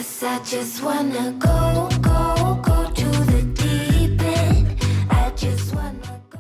'Cause I just wanna go to the deep end. I just wanna go.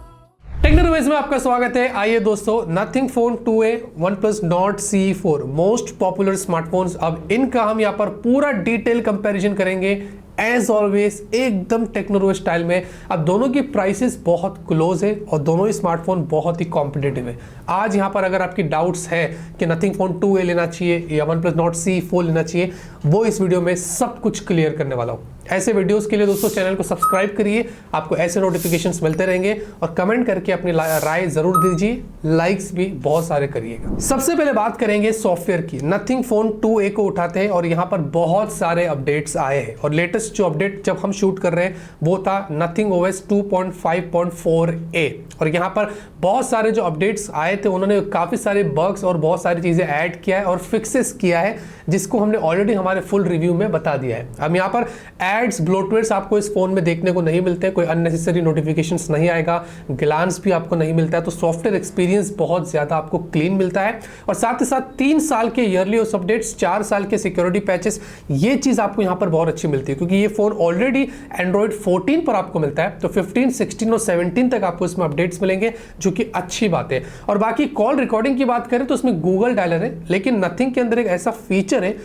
Technologies में आपका स्वागत है। आइए दोस्तों, nothing phone 2A OnePlus Nord CE4 most popular smartphones, अब इनका हम यहाँ पर पूरा डिटेल कंपैरिजन करेंगे एज ऑलवेज एकदम टेक्नोलॉजी स्टाइल में। अब दोनों की प्राइसेस बहुत क्लोज है और दोनों ही स्मार्टफोन बहुत ही कॉम्पिटिटिव है। आज यहाँ पर अगर आपकी डाउट्स है कि नथिंग फोन 2A लेना चाहिए या OnePlus Nord CE4 लेना चाहिए, वो इस वीडियो में सब कुछ क्लियर करने वाला हूँ। ऐसे वीडियोस के लिए दोस्तों चैनल को सब्सक्राइब करिए, आपको ऐसे नोटिफिकेशंस मिलते रहेंगे और कमेंट करके अपनी राय जरूर दीजिए, लाइक्स भी बहुत सारे करिएगा। सबसे पहले बात करेंगे सॉफ्टवेयर की। नथिंग फोन 2A को उठाते हैं और यहाँ पर बहुत सारे अपडेट्स आए हैं और लेटेस्ट जो अपडेट जब हम शूट कर रहे हैं वो था नथिंग OS 2.5.4A और यहाँ पर बहुत सारे जो अपडेट्स आए थे उन्होंने काफ़ी सारे बग्स और बहुत सारी चीज़ें ऐड किया है और फिक्सेस किया है, जिसको हमने ऑलरेडी हमारे फुल रिव्यू में बता दिया है। अब यहाँ पर एड्स, ब्लोटवेयर्स आपको इस फोन में देखने को नहीं मिलते, कोई अननेसेसरी नोटिफिकेशंस नहीं आएगा, ग्लांस भी आपको नहीं मिलता है, तो सॉफ्टवेयर एक्सपीरियंस बहुत ज़्यादा आपको क्लीन मिलता है। और साथ ही साथ 3 साल के ईयरली ओएस अपडेट्स, 4 साल के सिक्योरिटी पैचेस, ये चीज़ आपको यहाँ पर बहुत अच्छी मिलती है क्योंकि ये फोन ऑलरेडी एंड्रॉइड 14 पर आपको मिलता है, तो 15, 16 और 17 तक आपको इसमें अपडेट्स मिलेंगे, जो कि अच्छी बात है। और बाकी कॉल रिकॉर्डिंग की बात करें तो इसमें गूगल डायलर है, लेकिन नथिंग के अंदर एक ऐसा फीचर है,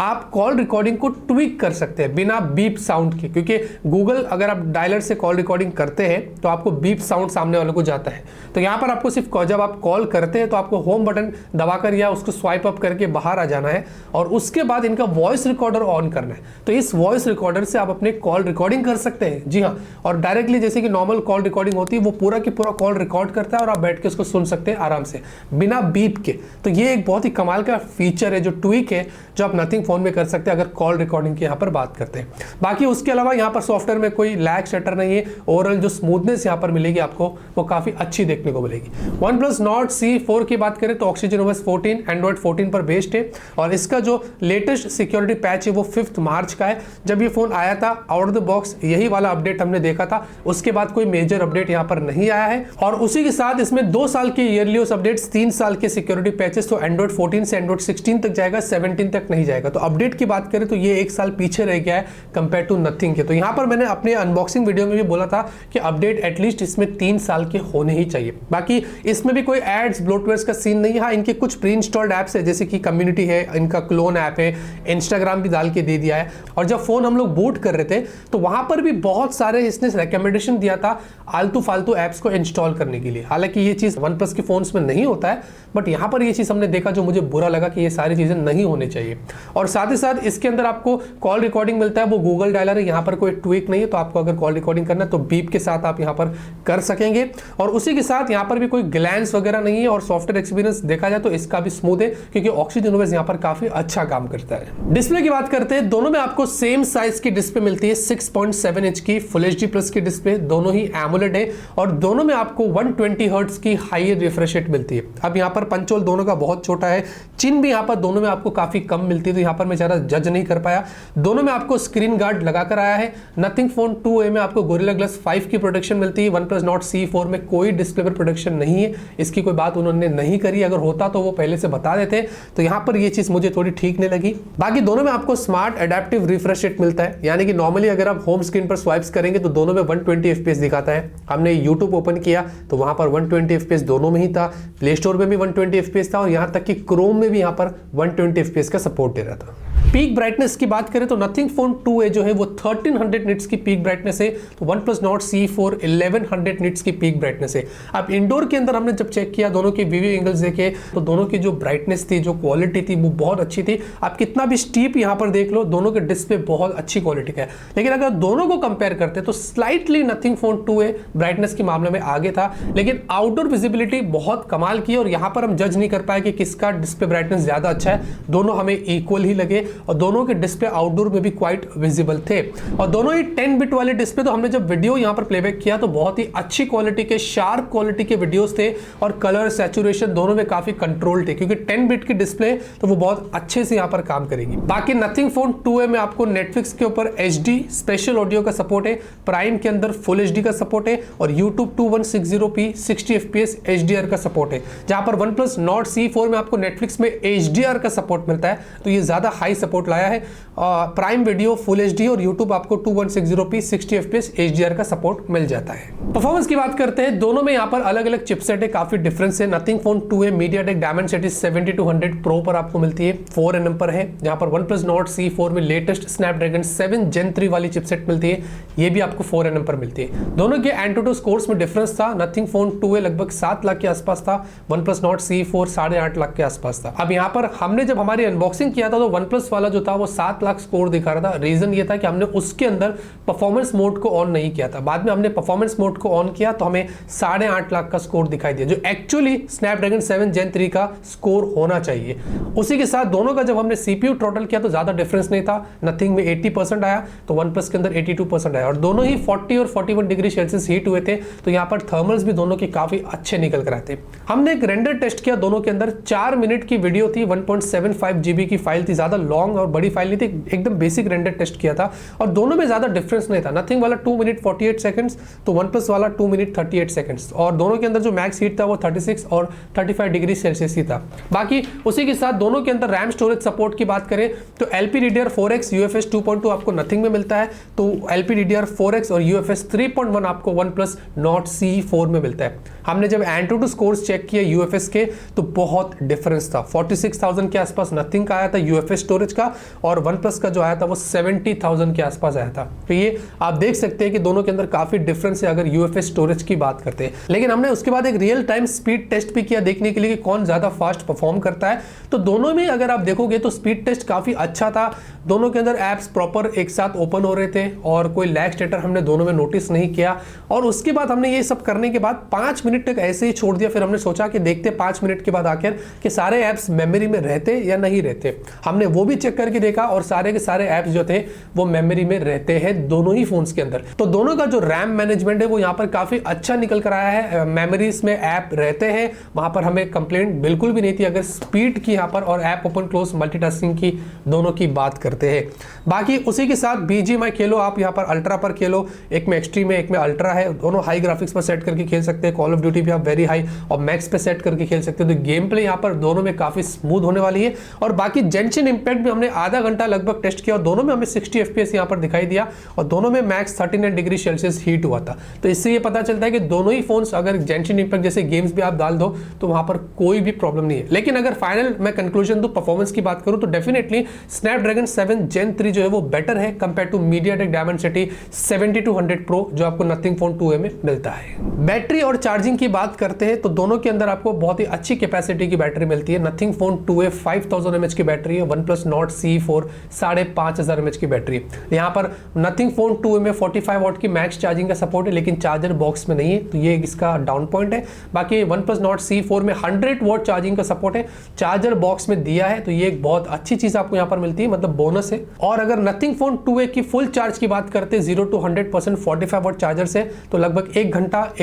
आप कॉल रिकॉर्डिंग को ट्विक कर सकते हैं बिना बीप साउंड के, क्योंकि गूगल अगर आप डायलर से कॉल रिकॉर्डिंग करते हैं तो आपको बीप साउंड सामने वाले को जाता है। तो यहाँ पर आपको सिर्फ जब आप कॉल करते हैं तो आपको होम बटन दबाकर या उसको स्वाइप अप करके बाहर आ जाना है और उसके बाद इनका वॉइस रिकॉर्डर ऑन करना है। तो इस वॉइस रिकॉर्डर से आप अपने कॉल रिकॉर्डिंग कर सकते हैं, जी हाँ, और डायरेक्टली जैसे कि नॉर्मल कॉल रिकॉर्डिंग होती है वो पूरा की पूरा कॉल रिकॉर्ड करता है और आप बैठ के उसको सुन सकते हैं आराम से बिना बीप के। तो ये एक बहुत ही कमाल का फीचर है, जो ट्विक है, जो आप नथिंग फोन में कर सकते हैं अगर कॉल रिकॉर्डिंग की यहाँ पर बात करते हैं। बाकी उसके अलावा यहाँ पर सॉफ्टवेयर में कोई लैग शटर नहीं है, ओवरऑल जो स्मूथनेस यहाँ पर मिलेगी आपको वो काफी अच्छी देखने को मिलेगी। OnePlus Nord CE4 की बात करें तो ऑक्सीजन OS 14 एंड्रॉइड 14 पर बेस्ड है और इसका जो लेटेस्ट सिक्योरिटी पैच है वो 5 मार्च का है। जब ये फोन आया था आउट ऑफ द बॉक्स यही वाला अपडेट हमने देखा था, उसके बाद कोई मेजर अपडेट यहाँ पर नहीं आया है और उसी के साथ इसमें 2 साल के ईयरली ओएस अपडेट्स, 3 साल के सिक्योरिटी पैचेस, तो एंड्रॉइड 14 से एंड्रॉइड 16 तक जाएगा, 17 तक नहीं जाएगा। तो अपडेट की बात करें तो ये 1 साल पीछे रह गया है कंपेयर टू नथिंग के। तो यहाँ पर मैंने अपने अनबॉक्सिंग वीडियो में भी बोला था कि अपडेट एटलीस्ट इसमें 3 साल के होने ही चाहिए। बाकी इसमें भी कोई एड्स, ब्लोटवेयर्स का सीन नहीं है। हाँ, इनके कुछ प्री इंस्टॉल्ड ऐप्स है, जैसे कि कम्युनिटी है, इनका क्लोन ऐप है, इंस्टाग्राम भी डाल के दे दिया है। और जब फोन हम लोग बूट कर रहे थे तो वहां पर भी बहुत सारे इसने रिकमेंडेशन दिया था आलतू फालतू ऐप्स को इंस्टॉल करने के लिए। हालांकि ये चीज OnePlus के फोन्स में नहीं होता है, बट यहाँ पर ये चीज हमने देखा जो मुझे बुरा लगा कि ये सारी चीजें नहीं होनी चाहिए। और साथ ही साथ इसके अंदर आपको कॉल रिकॉर्डिंग मिलता है, वो गूगल डायलर है, यहाँ पर कोई ट्विक नहीं है। तो आपको अगर कॉल रिकॉर्डिंग करना है तो बीप के साथ आप यहाँ पर कर सकेंगे और उसी के साथ यहाँ पर भी कोई ग्लैंस वगैरह नहीं है और सॉफ्टवेयर एक्सपीरियंस देखा जाए तो इसका भी स्मूथ है क्योंकि ऑक्सीजन OS यहाँ पर काफी अच्छा काम करता है। डिस्प्ले की बात करते हैं, दोनों में आपको सेम साइज की डिस्प्ले मिलती है, 6.7 इंच की फुल HD प्लस की डिस्प्ले, दोनों ही एमोलेड है और दोनों में आपको 120 हर्ट्ज की हाई रिफ्रेश रेट मिलती है। अब यहाँ पर पंचोल दोनों का बहुत छोटा है, चिन भी यहाँ पर दोनों में आपको काफी कम मिलती है, तो यहाँ पर मैं ज्यादा जज नहीं कर पाया। दोनों में आपको स्क्रीन गार्ड लगाकर आया है। नथिंग फोन 2A में आपको गोरिल्ला ग्लास 5 की प्रोटेक्शन मिलती है, OnePlus Nord CE4 में कोई डिस्प्ले पर प्रोटेक्शन नहीं है, इसकी कोई बात उन्होंने नहीं करी, अगर होता तो वो पहले से बता देते। तो यहाँ पर ये चीज मुझे थोड़ी ठीक नहीं लगी। बाकी दोनों में आपको स्मार्ट एडेप्टिव रिफ्रेश रेट मिलता है, यानी कि नॉर्मली अगर आप होम स्क्रीन पर स्वाइप्स करेंगे तो दोनों में 120 FPS दिखाता है। हमने YouTube ओपन किया तो वहां पर 120 FPS दोनों में ही था, प्ले स्टोर में भी 120 FPS था और यहां तक कि क्रोम में भी यहां पर 120 FPS का सपोर्ट दे रहा था। पीक ब्राइटनेस की बात करें तो नथिंग फोन 2A जो है वो 1300 निट्स की पीक ब्राइटनेस है, तो OnePlus Nord CE4 1100 निट्स की पीक ब्राइटनेस है। अब इंडोर के अंदर हमने जब चेक किया, दोनों के व्यू एंगल्स देखे तो दोनों की जो ब्राइटनेस थी, जो क्वालिटी थी वो बहुत अच्छी थी। आप कितना भी स्टीप यहाँ पर देख लो, दोनों के डिस्प्ले बहुत अच्छी क्वालिटी का है। लेकिन अगर दोनों को कंपेयर करते तो slightly nothing phone 2A brightness के मामले में आगे था, लेकिन आउटडोर विजिबिलिटी बहुत कमाल की और यहाँ पर हम जज नहीं कर पाए कि किसका डिस्प्ले ब्राइटनेस ज्यादा अच्छा है। दोनों हमें इक्वल ही लगे और दोनों के डिस्प्ले आउटडोर में भी क्वाइट विजिबल थे और दोनों ही 10 बिट वाले डिस्प्ले। तो हमने जब वीडियो यहां पर प्लेबैक किया तो बहुत ही अच्छी क्वालिटी के, शार्प क्वालिटी के वीडियोस थे और कलर सैचुरेशन दोनों में काफी कंट्रोल थे क्योंकि 10 बिट की डिस्प्ले तो वो बहुत अच्छे से यहां पर काम करेगी। बाकी नथिंग फोन 2A में आपको नेटफ्लिक्स के ऊपर HD स्पेशल ऑडियो का सपोर्ट है, प्राइम के अंदर फुल HD का सपोर्ट है और YouTube 2160p 60 FPS HDR का सपोर्ट है। जहां पर OnePlus Nord CE4 में आपको नेटफ्लिक्स में HDR का सपोर्ट मिलता है, तो ये ज्यादा हाई सपोर्ट लाया है, प्राइम वीडियो, फुल एचडी और यूट्यूब आपको 2160p 60 fps HDR का सपोर्ट मिल जाता है। परफॉर्मेंस की बात करते हैं, दोनों में यहाँ पर अलग अलग चिपसेट है, काफी डिफरेंस है। Nothing phone 2a MediaTek Dimensity 7200 pro पर आपको मिलती है, 4nm पर है। जहाँ पर OnePlus Nord C4 में लेटेस्ट स्नैपड्रैगन 7 Gen 3 वाली चिपसेट मिलती है, ये भी आपको 4nm पर मिलती है। दोनों के एंटूटू स्कोर्स में डिफरेंस था, नथिंग फोन 2a लगभग 7 लाख के आसपास था, OnePlus Nord C4 8.5 लाख के आसपास था। अब यहाँ पर हमने जब हमारी अनबॉक्सिंग किया था तो OnePlus वाला जो था वो 7 लाख स्कोर दिखा रहा था। रीजन ये था कि हमने उसके अंदर परफॉर्मेंस मोड को ऑन नहीं किया था, बाद में हमने परफॉर्मेंस मोड को ऑन किया तो हमें 8.5 लाख का स्कोर दिखाई दिया, जो एक्चुअली स्नैपड्रैगन 7 Gen 3 का स्कोर होना चाहिए। उसी के साथ दोनों का जब हमने CPU टोटल किया तो ज्यादा डिफरेंस नहीं था, नथिंग में 80% आया तो OnePlus के अंदर 82% आया, और दोनों ही 40 और 41 डिग्री सेल्सियस हीट हुए थे, तो यहाँ पर थर्मल्स भी दोनों के काफी अच्छे निकल कर आए थे। हमने एक रेंडर टेस्ट किया दोनों के अंदर, 4 मिनट की वीडियो थी, 1.75 GB की फाइल थी, ज्यादा लॉन्ग और बड़ी फाइल नहीं थी, एकदम बेसिक रेंडर टेस्ट किया था, और दोनों में ज्यादा डिफरेंस नहीं था। नथिंग वाला 2 मिनट 48 सेकंड्स तो OnePlus वाला 2 मिनट 38 सेकंड्स, और दोनों के अंदर जो मैक्स हीट था वो 36 और 35 डिग्री सेल्सियस ही था। बाकी उसी के साथ दोनों के अंदर रैम स्टोरेज सपोर्ट की बात करें तो LPDDR4X UFS 2.2 आपको नथिंग में मिलता है, तो LPDDR4X और UFS 3.1 आपको OnePlus Nord C4 में मिलता है। हमने जब एंटूटू स्कोर्स चेक किए UFS के तो बहुत डिफरेंस था, 46,000 के आसपास नथिंग का आया था UFS स्टोरेज का, और OnePlus का जो आया था वो 70,000 के आसपास आया था। तो ये आप देख सकते हैं कि दोनों के अंदर काफी डिफरेंस है अगर UFS स्टोरेज की बात करते हैं। लेकिन हमने उसके बाद एक रियल टाइम स्पीड टेस्ट भी किया देखने के लिए कि कौन ज्यादा फास्ट परफॉर्म करता है, तो दोनों में अगर आप देखोगे तो स्पीड टेस्ट काफी अच्छा था। दोनों के अंदर एप्स प्रॉपर एक साथ ओपन हो रहे थे और कोई लैग स्टेटर हमने दोनों में नोटिस नहीं किया, और उसके बाद हमने ये सब करने के बाद 5 मिनट तक ऐसे ही छोड़ दिया। फिर हमने सोचा कि देखते 5 मिनट के बाद आकर कि सारे ऐप्स मेमोरी में रहते या नहीं रहते। हमने वो भी चेक करके देखा और सारे के सारे ऐप्स जो थे वो मेमोरी में रहते हैं दोनों ही फोन्स के अंदर। तो दोनों का जो रैम मैनेजमेंट है वो यहाँ पर काफी अच्छा निकल कर आया है, मेमोरीज में ऐप रहते हैं, वहां पर हमें कंप्लेंट बिल्कुल भी नहीं थी अगर स्पीड की यहाँ पर और ऐप ओपन क्लोज मल्टीटास्किंग की दोनों की बात करते हैं। बाकी उसी के साथ BGMI खेलो आप यहाँ पर अल्ट्रा पर खेलो, एक में एक्सट्रीम है एक में अल्ट्रा है, दोनों हाई ग्राफिक्स पर सेट करके खेल सकते हैं। कॉल ऑफ ड्यूटी भी आप वेरी हाई और मैक्स पे सेट करके खेल सकते हो, तो गेम प्ले यहाँ पर दोनों में काफी स्मूथ होने वाली है। और बाकी जेंशिन इंपैक्ट भी हमने आधा घंटा लगभग टेस्ट किया और दोनों में हमें 60 FPS यहाँ पर दिखाई दिया, और दोनों में मैक्स 39 डिग्री सेल्सियस हीट हुआ था। तो इससे ये पता चलता है कि दोनों ही फोन्स अगर जेंशिन इंपैक्ट जैसे गेम्स भी आप डाल दो तो वहां पर कोई भी प्रॉब्लम नहीं है। लेकिन अगर फाइनल मैं कंक्लूजन दूं परफॉर्मेंस की बात करूं तो डेफिनेटली स्नैपड्रैगन 7 Gen 3 जो है वो बेटर है compare to MediaTek Dimensity 7200 pro जो आपको नथिंग फोन 2a में मिलता है। बैटरी और चार्जिंग की बात करते हैं तो दोनों के अंदर आपको बहुत ही अच्छी कैपेसिटी की बैटरी मिलती है। नथिंग फोन 2a 5000 mAh की बैटरी है, OnePlus Nord C4 5500 mAh की बैटरी है। यहाँ पर नथिंग फोन 2a में 45 वाट की मैक्स चार्जिंग का सपोर्ट है, लेकिन चार्जर बॉक्स में नहीं है, तो ये इसका डाउन पॉइंट है। बाकी OnePlus Nord C4 में 100 वाट चार्जिंग का सपोर्ट है, चार्जर बॉक्स में दिया है, तो ये एक बहुत अच्छी चीज आपको यहाँ पर मिलती है, मतलब बोनस है। और अगर नथिंग फोन 2a की फुल चार्ज की बात करते हैं 0 to 100% 45 वाट चार्जर से, तो लगभग 1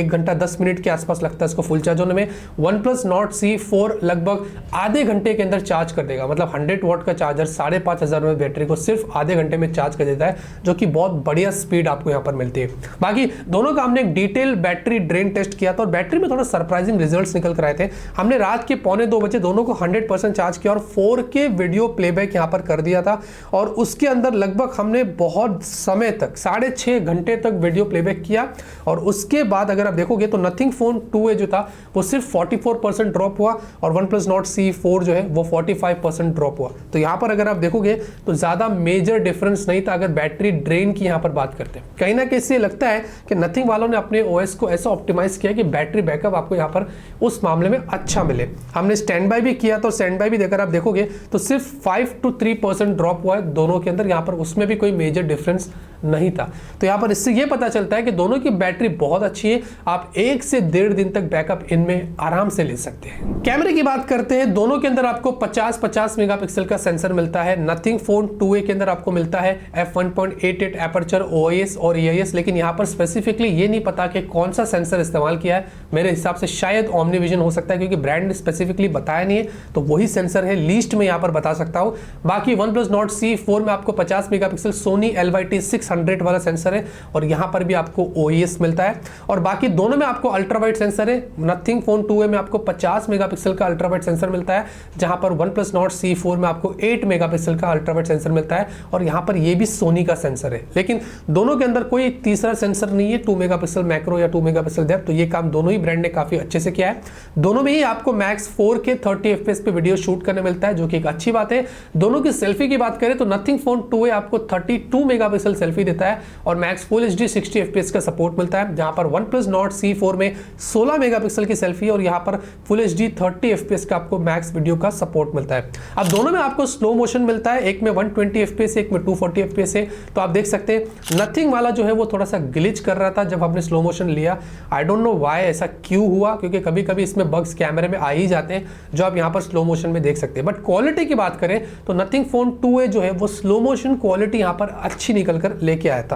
घंटा 10 मिनट के आसपास लगता है इसको फुल चार्ज होने में। OnePlus Nord C4 लगभग आधे घंटे के अंदर चार्ज कर देगा, मतलब 100 वाट का चार्जर 5500 में बैटरी को सिर्फ आधे घंटे में चार्ज कर देता है, जो कि बहुत बढ़िया स्पीड आपको यहाँ पर मिलती है। बाकी दोनों का हमने एक डिटेल बैटरी ड्रेन टेस्ट किया था और बैटरी में थोड़ा सरप्राइजिंग रिजल्ट्स निकल कर आए थे। हमने रात के 1:45 बजे दोनों को 100% चार्ज किया और 4K वीडियो प्लेबैक यहाँ पर कर दिया था, और उसके अंदर लगभग हमने बहुत समय तक 6.5 घंटे तक वीडियो प्लेबैक किया। और उसके बाद अगर आप देखोगे तो नथिंग फोन 2a जो था वो सिर्फ 44% ड्रॉप हुआ और OnePlus Nord C4 जो है वो 45% ड्रॉप हुआ। तो यहाँ पर अगर आप देखोगे तो ज्यादा मेजर डिफरेंस नहीं था अगर बैटरी ड्रेन की यहाँ पर बात करते हैं। कहीं ना कहीं इससे लगता है कि नथिंग वालों ने अपने OS को ऐसा ऑप्टिमाइज किया कि बैटरी बैकअप आपको यहाँ पर उस मामले में अच्छा मिले। हमने स्टैंड बाय भी किया तो स्टैंड बाय भी देकर आप देखोगे तो सिर्फ 5 to 3% ड्रॉप हुआ है दोनों के अंदर, यहाँ पर उसमें भी कोई मेजर डिफरेंस नहीं था। तो यहाँ पर इससे ये पता चलता है कि दोनों की बैटरी बहुत अच्छी है, आप 1 से 1.5 दिन तक बैकअप इनमें आराम से ले सकते हैं। कैमरे की बात करते हैं, दोनों के अंदर आपको 50 मेगापिक्सल का सेंसर मिलता है। नथिंग फोन 2a के अंदर आपको मिलता है f1.88 एपर्चर OIS और EIS, लेकिन यहाँ पर स्पेसिफिकली ये नहीं पता कि कौन सा सेंसर इस्तेमाल किया है। मेरे हिसाब से शायद OmniVision हो सकता है, क्योंकि ब्रांड ने स्पेसिफिकली बताया नहीं है, तो वही सेंसर है, लीस्ट में यहाँ पर बता सकता हूँ। बाकी OnePlus Nord C4 में आपको 50 मेगापिक्सल सोनी LYT 6 600 वाला सेंसर है और यहाँ पर भी आपको OIS मिलता है। और बाकी दोनों में आपको अल्ट्रा वाइड सेंसर है। नथिंग फोन 2A में आपको 50 मेगापिक्सल का अल्ट्रा वाइड सेंसर मिलता है, जहाँ पर OnePlus Nord C4 में आपको 8 मेगापिक्सल का अल्ट्रा वाइड सेंसर मिलता है और यहाँ पर ये भी सोनी का सेंसर है। लेकिन दोनों के अंदर कोई तीसरा सेंसर नहीं है, 2 मेगापिक्सल मैक्रो या 2 मेगापिक्सल डेप्थ। तो ये काम दोनों ही ब्रांड ने काफी अच्छे से किया है। दोनों में ही आपको मैक्स 4K 30 FPS पे वीडियो शूट करने मिलता है, जो कि एक अच्छी बात है। दोनों की सेल्फी की बात करें तो नथिंग फोन 2A आपको 32 मेगापिक्सल सेल्फी देता है और मैक्स फुल HD 60 FPS का सपोर्ट मिलता है, जहां पर OnePlus Nord C4 में 16 मेगापिक्सल की सेल्फी और यहां पर फुल HD 30 FPS का आपको मैक्स वीडियो का सपोर्ट मिलता है। अब दोनों में आपको स्लो मोशन मिलता है, एक में 120 FPS एक में 240 FPS है। तो आप देख सकते हैं नथिंग वाला जो है वो थोड़ा सा ग्लिच कर रहा था जब हमने स्लो मोशन लिया। आई डोंट नो व्हाई ऐसा क्यों हुआ, क्योंकि कभी कभी इसमें बग्स कैमरे में आ ही जाते हैं जो आप यहाँ पर स्लो मोशन में देख सकते हैं। बट क्वालिटी की बात करें तो नथिंग फोन 2A जो है वो स्लो मोशन क्वालिटी यहाँ पर अच्छी निकल कर लेके आया था।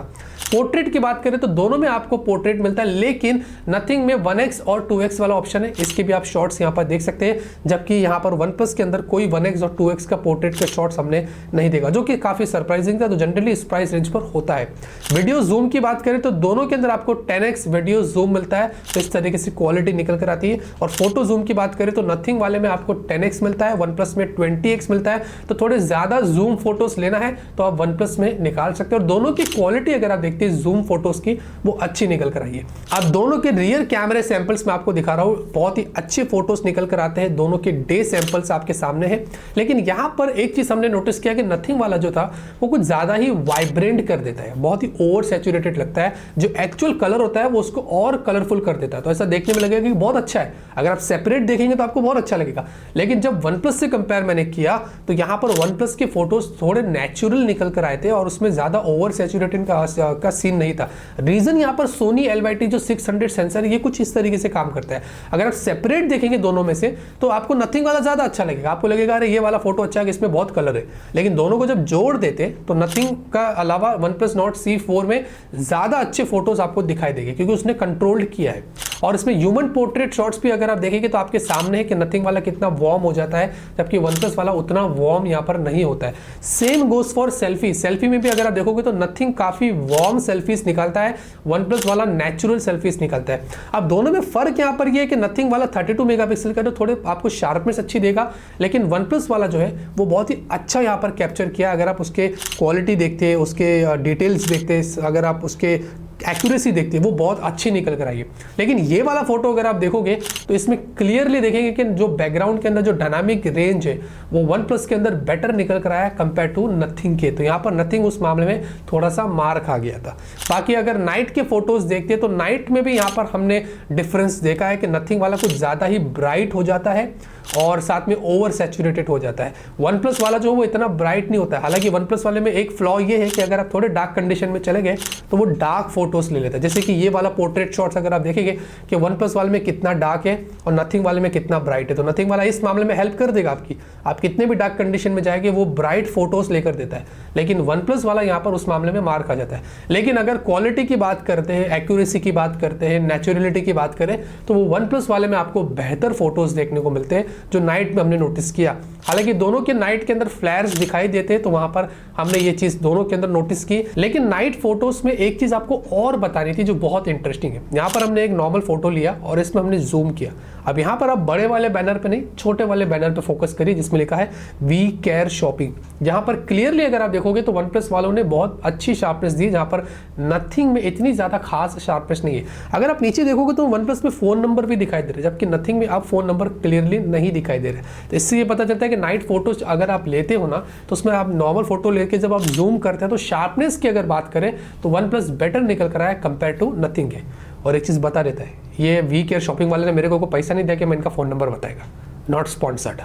पोर्ट्रेट की बात करें तो दोनों में आपको पोर्ट्रेट मिलता है, लेकिन नथिंग में 1x और 2x वाला ऑप्शन है। इसके भी आप शॉट्स यहाँ पर देख सकते हैं, जबकि यहाँ पर OnePlus के अंदर कोई 1x और 2x का पोर्ट्रेट के शॉट्स हमने नहीं देखा, जो कि काफी सरप्राइजिंग था। तो जनरली इस प्राइस रेंज पर होता है। वीडियो जूम की बात करें तो दोनों के अंदर आपको 10x वीडियो जूम मिलता है, तो इस तरीके से क्वालिटी निकल कर आती है। और फोटो जूम की बात करें तो नथिंग वाले में आपको 10x मिलता है, OnePlus में 20x मिलता है। तो थोड़े ज्यादा जूम फोटोज लेना है तो आप OnePlus में निकाल सकते हैं। और दोनों की क्वालिटी अगर आप देखते हैं जूम फोटोज की, वो अच्छी निकल कर आई है। अब दोनों के रियर कैमरे सैंपल्स में आपको दिखा रहा हूं, बहुत ही अच्छे फोटोज निकल कर आते हैं। दोनों के डे सैंपल्स आपके सामने हैं। लेकिन यहां पर एक चीज हमने नोटिस किया कि नथिंग वाला जो था वो कुछ ज्यादा ही वाइब्रेंट कर देता है, बहुत ही ओवर सैचुरेटेड लगता है। जो एक्चुअल कलर होता है वो उसको और कलरफुल कर देता है। तो ऐसा देखने में लगेगा कि बहुत अच्छा है, अगर आप सेपरेट देखेंगे तो आपको बहुत अच्छा लगेगा। लेकिन जब OnePlus से कंपेयर मैंने किया तो यहां पर OnePlus के फोटोज थोड़े नेचुरल निकल कर आए थे और उसमें ज्यादा ओवर सैचुरेटेड का सीन नहीं था। रीजन यहाँ पर सोनी LYT जो 600 सेंसर ये कुछ इस तरीके से काम करता है। अगर आप सेपरेट देखेंगे दोनों में से तो आपको नथिंग वाला ज्यादा अच्छा लगेगा, आपको लगेगा अरे ये वाला फोटो अच्छा है कि इसमें बहुत कलर है। लेकिन दोनों को जब जोड़ देते तो नथिंग का अलावा OnePlus Nord C4 में ज्यादा अच्छे फोटोज आपको दिखाई देंगे, क्योंकि उसने कंट्रोल्ड किया है। और इसमें ह्यूमन पोर्ट्रेट शॉट्स भी अगर आप देखेंगे तो आपके सामने है कि नथिंग वाला कितना वार्म हो जाता है, जबकि OnePlus वाला उतना वार्म यहाँ पर नहीं होता है। Same goes for selfie. Selfie में भी अगर आप देखोगे तो नथिंग काफी वार्म सेल्फीज निकालता है, OnePlus वाला नेचुरल सेल्फीज निकालता है। अब दोनों में फर्क यहाँ पर ये है कि नथिंग वाला 32 मेगापिक्सल का तो थोड़े आपको शार्पनेस अच्छी देगा, लेकिन OnePlus वाला जो है वो बहुत ही अच्छा यहाँ पर कैप्चर किया। अगर आप उसके क्वालिटी देखते हैं, उसके डिटेल्स देखते हैं, अगर आप उसके एक्यूरेसी देखते हैं, वो बहुत अच्छी निकल कर आई है। लेकिन ये वाला फोटो अगर आप देखोगे तो इसमें क्लियरली देखेंगे कि जो बैकग्राउंड के अंदर जो डायनामिक रेंज है वो OnePlus के अंदर बेटर निकल कर आया है कंपेयर टू नथिंग के। तो यहाँ पर नथिंग उस मामले में थोड़ा सा मार खा गया था। बाकी अगर नाइट के फोटोज देखते हैं तो नाइट में भी यहाँ पर हमने डिफरेंस देखा है कि नथिंग वाला कुछ ज्यादा ही ब्राइट हो जाता है और साथ में ओवर सैचुरेटेड हो जाता है। OnePlus वाला जो वो इतना ब्राइट नहीं होता है। हालांकि OnePlus वाले में एक फ्लॉ ये है कि अगर आप थोड़े डार्क कंडीशन में चले गए तो वो डार्क फोटोज ले लेता है। जैसे कि ये वाला पोर्ट्रेट शॉट्स अगर आप देखेंगे कि OnePlus वाले में कितना डार्क है और नथिंग वाले में कितना ब्राइट है, तो नथिंग वाला इस मामले में हेल्प कर देगा आपकी। आप कितने भी डार्क कंडीशन में जाएंगे वो ब्राइट फोटोज लेकर देता है, लेकिन OnePlus वाला यहाँ पर उस मामले में मार खा जाता है। लेकिन अगर क्वालिटी की बात करते हैं, एक्यूरेसी की बात करते हैं, नेचुरलिटी की बात करें तो वो OnePlus वाले में आपको बेहतर फोटोज देखने को मिलते हैं, जो नाइट में हमने नोटिस किया। हालांकि दोनों के नाइट के अंदर फ्लैर्स दिखाई देते हैं, तो वहां पर हमने ये चीज दोनों के अंदर नोटिस की। लेकिन नाइट फोटोज में एक चीज आपको और बतानी थी जो बहुत इंटरेस्टिंग है। यहाँ पर हमने एक नॉर्मल फोटो लिया और इसमें हमने जूम किया। अब यहाँ पर आप बड़े वाले बैनर पे नहीं, छोटे वाले बैनर पे फोकस करिए जिसमें लिखा है वी केयर शॉपिंग। यहाँ पर क्लियरली अगर आप देखोगे तो OnePlus वालों ने बहुत अच्छी शार्पनेस दी, जहाँ पर नथिंग में इतनी ज्यादा खास शार्पनेस नहीं है। अगर आप नीचे देखोगे तो OnePlus में फोन नंबर भी दिखाई दे रहे हैं, जबकि नथिंग में आप फोन नंबर क्लियरली नहीं दिखाई दे रहे। तो इससे ये पता चलता है कि नाइट फोटोज अगर आप लेते हो ना तो उसमें आप नॉर्मल फोटो लेके जब आप जूम करते हैं तो शार्पनेस की अगर बात करें तो OnePlus बेटर निकल कर आया कंपेयर टू नथिंग है। और एक चीज बता देता है, ये वी केयर शॉपिंग वाले ने मेरे को पैसा नहीं दिया कि मैं इनका फोन नंबर बताएगा, नॉट स्पॉन्सर्ड।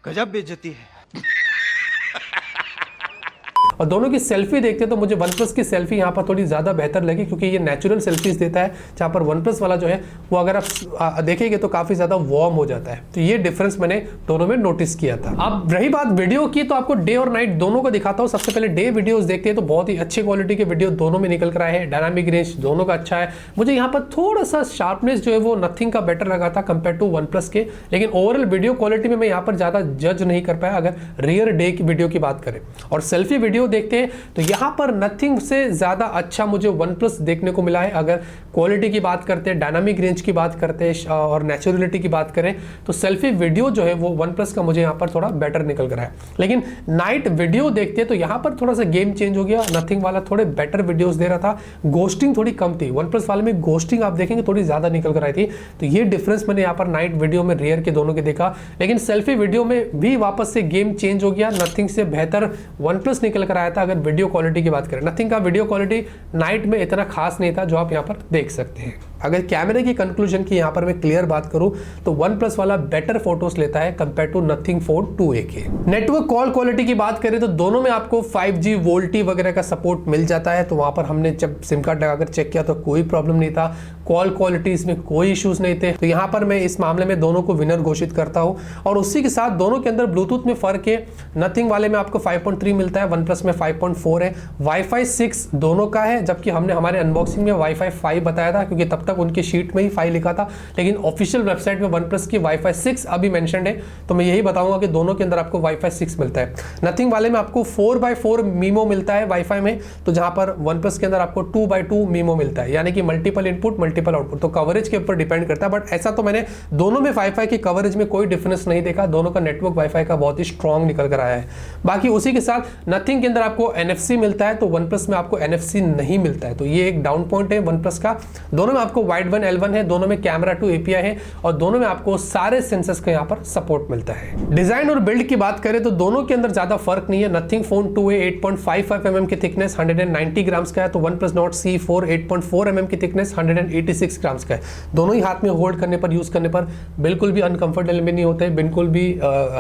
गजब बेइज्जती है। और दोनों की सेल्फी देखते तो मुझे OnePlus की सेल्फी यहाँ पर थोड़ी ज़्यादा बेहतर लगी, क्योंकि ये नेचुरल सेल्फीज देता है, जहाँ पर OnePlus वाला जो है वो अगर आप देखेंगे तो काफ़ी ज़्यादा वार्म हो जाता है। तो ये डिफरेंस मैंने दोनों में नोटिस किया था। अब रही बात वीडियो की, तो आपको डे और नाइट दोनों को दिखाता हूँ। सबसे पहले डे वीडियोज़ देखते हैं तो बहुत ही अच्छी क्वालिटी के वीडियो दोनों में निकल कर आए हैं। डायनामिक रेंज दोनों का अच्छा है। मुझे यहाँ पर थोड़ा सा शार्पनेस जो है वो नथिंग का बेटर लगा था कंपेयर टू OnePlus के, लेकिन ओवरऑल वीडियो क्वालिटी में मैं यहाँ पर ज़्यादा जज नहीं कर पाया अगर रियर डे की वीडियो की बात करें। और सेल्फी वीडियो देखते हैं तो यहाँ पर नथिंग से ज़्यादा अच्छा मुझे वन प्लस देखने को मिला है। अगर क्वालिटी की बात करते हैं, डायनामिक रेंज की बात करते हैं और नेचुरलिटी की बात करें तो सेल्फी वीडियो जो है वो वन प्लस का मुझे यहाँ पर थोड़ा बेटर निकल कर रहा है। लेकिन नाइट वीडियो देखते हैं तो यहाँ पर थोड़ा सा गेम चेंज हो गया। नथिंग वाला थोड़े बेटर वीडियोस दे रहा था, गोस्टिंग थोड़ी कम थी। वन प्लस वाले में गोस्टिंग आप देखेंगे थोड़ी ज़्यादा निकल कर आई थी। तो ये डिफरेंस मैंने यहाँ पर नाइट वीडियो में रियर के दोनों के देखा। लेकिन सेल्फी वीडियो में भी वापस से गेम चेंज हो गया, नथिंग से बेहतर वन प्लस निकल कर आया था। अगर वीडियो क्वालिटी की बात करें, नथिंग का वीडियो क्वालिटी नाइट में इतना खास नहीं था जो आप यहाँ पर देख सकते हैं। अगर कैमरे की कंक्लूजन की यहाँ पर मैं क्लियर बात करूं तो वन प्लस वाला बेटर फोटोज लेता है compare to nothing phone 2A के। नेटवर्क कॉल क्वालिटी की बात करें तो दोनों में आपको 5G वोल्टी वगैरह का सपोर्ट मिल जाता है। तो वहां पर हमने जब सिम कार्ड लगाकर चेक किया तो कोई प्रॉब्लम नहीं था, कॉल क्वालिटी इसमें कोई इश्यूज नहीं थे। तो यहाँ पर मैं इस मामले में दोनों को विनर घोषित करता हूँ। और उसी के साथ दोनों के अंदर ब्लूटूथ में फर्क है, नथिंग वाले में आपको 5.3 मिलता है, वन प्लस में 5.4 है। वाईफाई 6 दोनों का है, जबकि हमने हमारे अनबॉक्सिंग में वाईफाई 5 बताया था क्योंकि तब तक उनकी शीट में ही 5 लिखा था। लेकिन ऑफिशियल वेबसाइट में वन प्लस की वाईफाई 6 अभी मेंशन्ड है। तो मैं यही बताऊंगा कि दोनों के अंदर आपको वाईफाई 6 मिलता है। नथिंग वाले में आपको 4x4 मीमो मिलता है वाईफाई में, तो जहां पर वन प्लस के अंदर आपको 2x2 मीमो मिलता है, यानी कि मल्टीपल इनपुट मल्टीपल आउटपुट। तो कवरेज के ऊपर डिपेंड करता है, बट ऐसा तो मैंने दोनों में वाईफाई की कवरेज में कोई डिफरेंस नहीं देखा। दोनों का नेटवर्क वाईफाई का बहुत ही स्ट्रॉन्ग निकल कर आया है। बाकी उसी के साथ नथिंग के अंदर आपको NFC मिलता है, तो वन प्लस में आपको NFC नहीं मिलता है। तो ये एक डाउन पॉइंट है वन प्लस का। दोनों में आपको वाइड 1 L1 है, दोनों में कैमरा 2 API है और दोनों में आपको सारे सेंसर्स का यहाँ पर सपोर्ट मिलता है। डिजाइन और बिल्ड की बात करें तो दोनों के अंदर ज्यादा फर्क नहीं है। नथिंग फोन 2A 8.55 mm की थिकनेस 190 ग्राम्स का है, तो one plus not C4 8.4 mm की थिकनेस 186 ग्राम्स का है। दोनों ही हाथ में होल्ड करने पर, यूज करने पर बिल्कुल भी अनकंफर्टेबल भी नहीं होते, बिल्कुल भी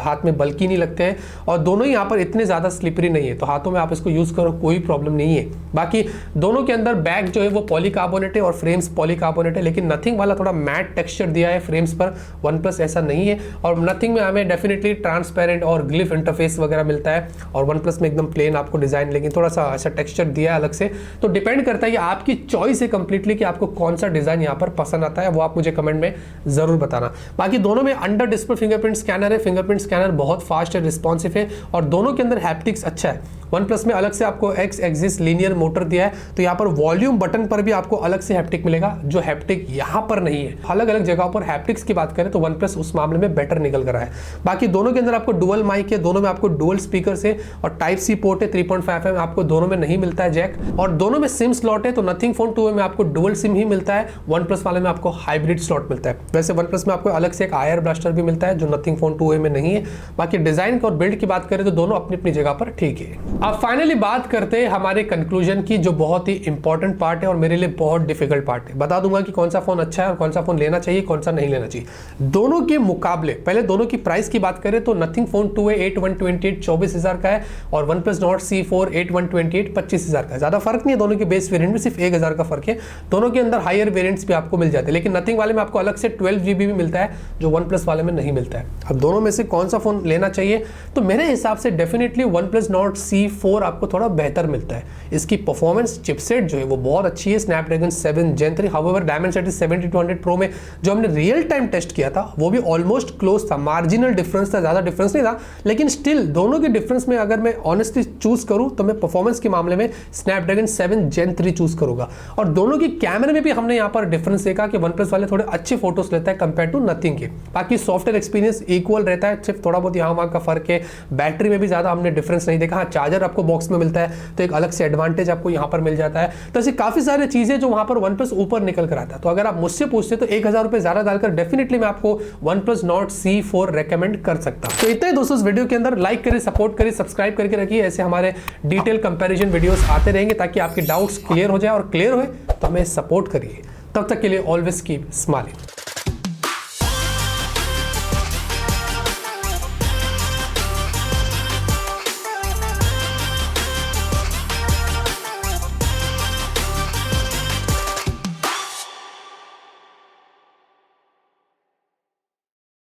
हाथ में बल्कि नहीं लगते हैं और दोनों ही यहाँ पर इतने ज्यादा स्लिपरी नहीं है। तो हाथों में आप इसको यूज करो, कोई प्रॉब्लम नहीं है। बाकी दोनों के अंदर बैक जो है वो पॉलीकार्बोनेट है और फ्रेम्स पॉलीकार्बोनेट है, लेकिन नथिंग वाला थोड़ा मैट टेक्सचर दिया है फ्रेम्स पर, वन प्लस ऐसा नहीं है। और नथिंग में हमें डेफिनेटली ट्रांसपेरेंट और ग्लिफ इंटरफेस वगैरह मिलता है और वन प्लस में एकदम प्लेन आपको डिजाइन, लेकिन थोड़ा सा ऐसा टेक्सचर दिया है अलग से। तो डिपेंड करता है, ये आपकी चॉइस है कंप्लीटली कि आपको कौन सा डिजाइन यहाँ पर पसंद आता है, वो आप मुझे कमेंट में जरूर बताना। बाकी दोनों में अंडर डिस्प्ले फिंगरप्रिंट स्कैनर है, फिंगरप्रिंट स्कैनर बहुत फास्ट है, रिस्पॉन्सिव है और दोनों के अंदर हैप्टिक्स अच्छा है। वन प्लस में अलग से आपको एक्स एक्सिस लीनियर मोटर दिया है, तो यहाँ पर वॉल्यूम बटन पर भी आपको अलग से हैप्टिक मिलेगा, जो हैप्टिक यहाँ पर नहीं है। अलग अलग जगहों पर हैप्टिक्स की बात करें तो वन प्लस उस मामले में बेटर निकल कर आया है। बाकी दोनों के अंदर आपको डुअल माइक है, दोनों में आपको डुअल स्पीकर है और टाइप सी पोर्ट है 3.5 mm आपको दोनों में नहीं मिलता है जैक, और दोनों में सिम स्लॉट है। तो नथिंग फोन 2A में आपको डुअल सिम ही मिलता है, वन प्लस वाले में आपको हाइब्रिड स्लॉट मिलता है। वैसे वन प्लस में आपको अलग से एक आईआर ब्लास्टर भी मिलता है जो नथिंग फोन 2A में नहीं है। बाकी डिजाइन और बिल्ड की बात करें तो दोनों अपनी अपनी जगह पर ठीक है। अब फाइनली बात करते हैं हमारे कंक्लूजन की, जो बहुत ही इंपॉर्टेंट पार्ट है और मेरे लिए बहुत डिफिकल्ट पार्ट है। बता दूंगा कि कौन सा फोन अच्छा है और कौन सा फोन लेना चाहिए, कौन सा नहीं लेना चाहिए। दोनों के मुकाबले पहले दोनों की प्राइस की बात करें तो नथिंग फोन 2A 8128 24,000 का है और वन प्लस नॉट C4 8128 25,000 का है। ज्यादा फर्क नहीं है, दोनों के बेस वेरिएंट में सिर्फ 1,000 का फर्क है। दोनों के अंदर हायर वेरिएंट्स भी आपको मिल जाते हैं, लेकिन नथिंग वाले में आपको अलग से 12GB भी मिलता है जो वन प्लस वाले में नहीं मिलता है। अब दोनों में से कौन सा फोन लेना चाहिए, तो मेरे हिसाब से definitely one plus not C4 आपको थोड़ा बेहतर मिलता है। इसकी परफॉर्मेंस चिपसेट जो है वो बहुत अच्छी है, Snapdragon 7 Gen 3। However Dimensity 7200 Pro में जो हमने रियल टाइम टेस्ट किया था वो भी ऑलमोस्ट क्लोज था, मार्जिनल डिफरेंस था, ज्यादा डिफरेंस नहीं था, लेकिन स्टिल दोनों के डिफरेंस में अगर मैं ऑनेस्टली चूज करूं तो मैं परफॉर्मेंस के मामले में स्नैपड्रैगन 7 Gen 3 चूज करूंगा। और दोनों की कैमरे में भी हमने यहाँ पर डिफरेंस देखा कि वन प्लस वाले थोड़े अच्छे फोटोज लेता है कंपेयर टू नथिंग के। बाकी सॉफ्टवेयर एक्सपीरियंस इक्वल रहता है, सिर्फ थोड़ा बहुत यहाँ वहाँ का फर्क है। बैटरी में भी ज्यादा हमने डिफरेंस नहीं देखा। हाँ, चार्जर आपको बॉक्स में मिलता है तो एक अलग से एडवांटेज आपको यहाँ पर मिल जाता है। तो ऐसी काफी सारी चीजें जो वहां पर वन प्लस ऊपर निकल कर आता है। तो अगर आप मुझसे पूछते तो 1,000 रुपए ज्यादा डालकर डेफिनेटली मैं आपको one plus not C4 recommend कर सकता हूं। तो इतने ही दोस्तों इस वीडियो के अंदर। लाइक करिए, सपोर्ट करिए, सब्सक्राइब करके रखिए। ऐसे हमारे डिटेल कंपैरिजन वीडियोस आते रहेंगे ताकि आपके डाउट्स क्लियर हो जाए, और क्लियर हुए तो हमें सपोर्ट करिए। तब तक के लिए ऑलवेज कीप स्माइलिंग।